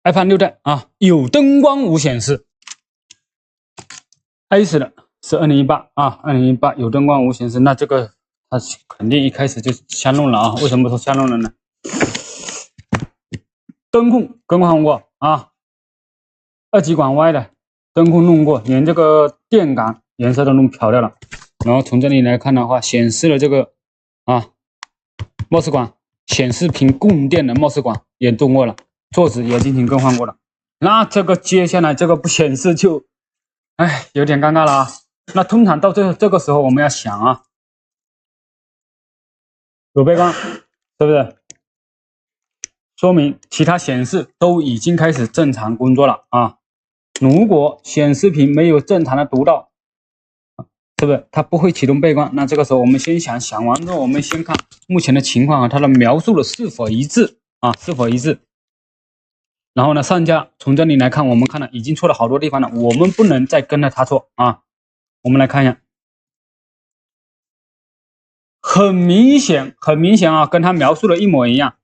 iPad 6代啊，有灯光无显示 ，A 的是2018啊，2018有灯光无显示，那这个它肯定一开始就瞎弄了啊。为什么说瞎弄了呢？灯控更换过啊，2极管 Y 的灯控弄过，连这个电感颜色都弄漂亮了。然后从这里来看的话，显示了这个啊 MOS 管显示屏供电的 MOS 管也动过了，座子也进行更换过了。那这个接下来这个不显示就，有点尴尬了啊。那通常到这个时候我们要想啊，有背光，是不是？说明其他显示都已经开始正常工作了啊。如果显示屏没有正常的读到，是不是它不会启动背光？那这个时候我们先想完之后，我们先看目前的情况啊，它的描述的是否一致啊？是否一致？然后呢，上家从这里来看，我们看了已经错了好多地方了，我们不能再跟着他错啊。我们来看一下，很明显啊，跟他描述的一模一样。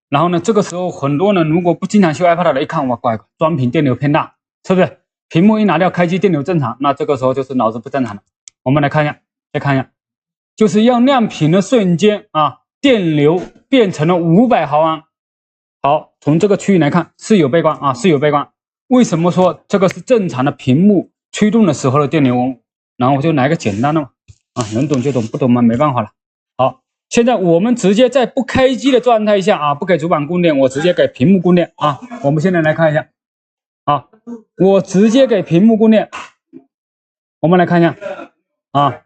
然后呢，这个时候很多人如果不经常修 iPad 的，一看哇，乖，专屏电流偏大，是不是？屏幕一拿掉，开机电流正常，那这个时候就是脑子不正常了。我们来看一下，再看一下，就是要亮屏的瞬间啊，电流变成了500毫安。好，从这个区域来看是有背光啊，是有背光。为什么说这个是正常的屏幕驱动的时候的电流？然后我就来个简单的嘛，能懂就懂，不懂嘛没办法了。好，现在我们直接在不开机的状态下啊，不给主板供电，我直接给屏幕供电啊。我们现在来看一下啊，我直接给屏幕供电，我们来看一下啊。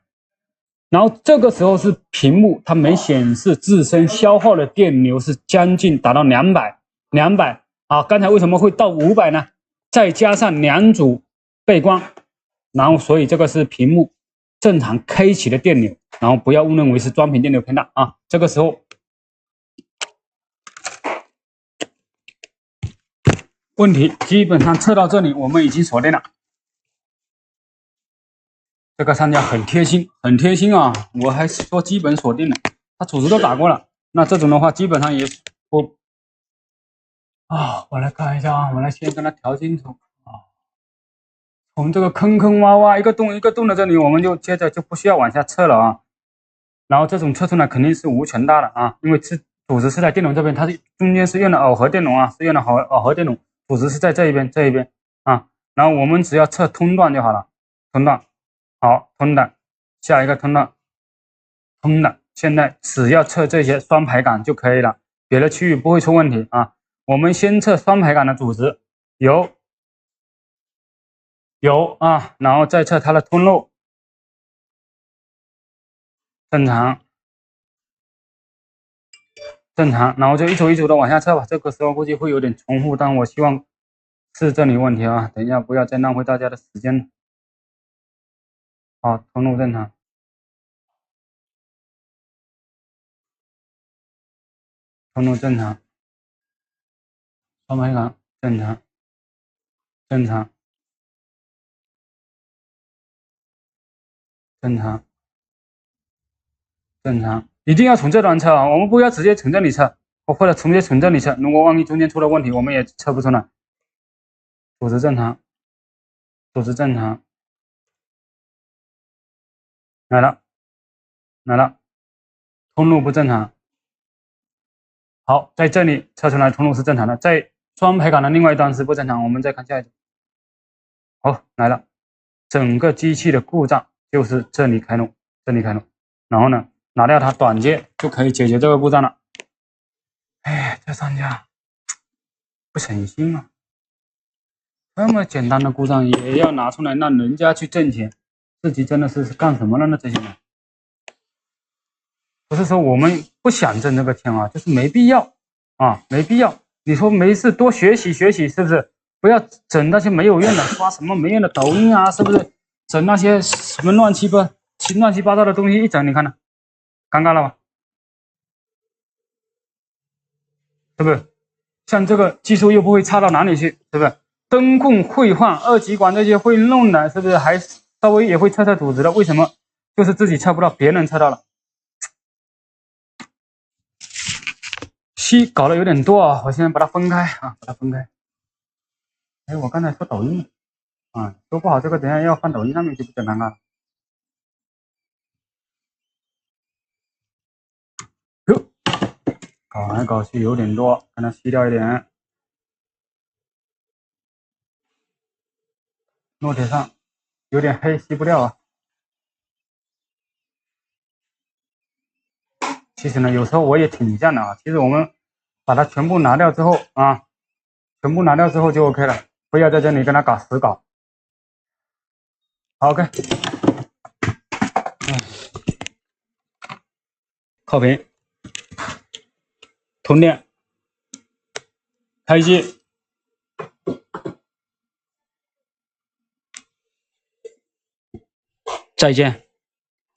然后这个时候是屏幕它没显示自身消耗的电流是将近达到200啊。刚才为什么会到500呢？再加上2组背光，然后所以这个是屏幕正常开启的电流，然后不要误认为是专屏电流偏大啊。这个时候问题基本上测到这里，我们已经锁定了。这个商家很贴心，很贴心啊！我还是说基本锁定了，他组织都打过了。那这种的话，基本上也不我来看一下啊，我来先跟他调清楚啊。从这个坑坑洼洼一个洞一个洞的这里，我们就接着就不需要往下测了啊。然后这种测出来肯定是无权大的啊，因为组织是在电容这边，它是中间是用的耦合电容啊，是用的耦合电容，组织是在这一边啊。然后我们只要测通段就好了，通段。好，通的，下一个通的，通的。现在只要测这些双排感就可以了，别的区域不会出问题啊。我们先测双排感的组织，有啊，然后再测它的通路，正常，然后就一组一组的往下测吧。这个时候估计会有点重复，但我希望是这里问题啊，等一下不要再浪费大家的时间了。好，通路正常。通路正常，双排感正常，正常，正常，正常，一定要从这端测啊！我们不要直接从这里测，或者直接从这里测。如果万一中间出了问题，我们也测不出来。组织正常，组织正常，来了，通路不正常。好，在这里测出来通路是正常的，在双排感的另外一端是不正常。我们再看下一组。好，来了，整个机器的故障就是这里开路，然后呢，拿掉它短接就可以解决这个故障了。这商家不省心啊！这么简单的故障也要拿出来让人家去挣钱，自己真的是干什么了呢？这些人不是说我们不想挣这个钱啊，就是没必要啊，没必要。你说没事多学习学习，是不是？不要整那些没有用的，刷什么没用的抖音啊，是不是？整那些什么乱七八糟的东西，一整你看呢，尴尬了吧？是不是？像这个技术又不会差到哪里去，是不是？灯控会换，2极管这些会弄的，是不是？还稍微也会测组织的，为什么？就是自己测不到，别人测到了。搞得有点多啊，我现在把它分开啊，哎，我刚才说抖音啊，说不好这个等下要放抖音上面去，不就尴尬了？哟，搞来搞去有点多，让它吸掉一点。烙铁上有点黑，吸不掉啊。其实呢，有时候我也挺犟的啊。其实我们把它全部拿掉之后啊，全部拿掉之后就 OK 了，不要在这里跟它搞死搞。好 OK，靠屏，通电，开机，再见。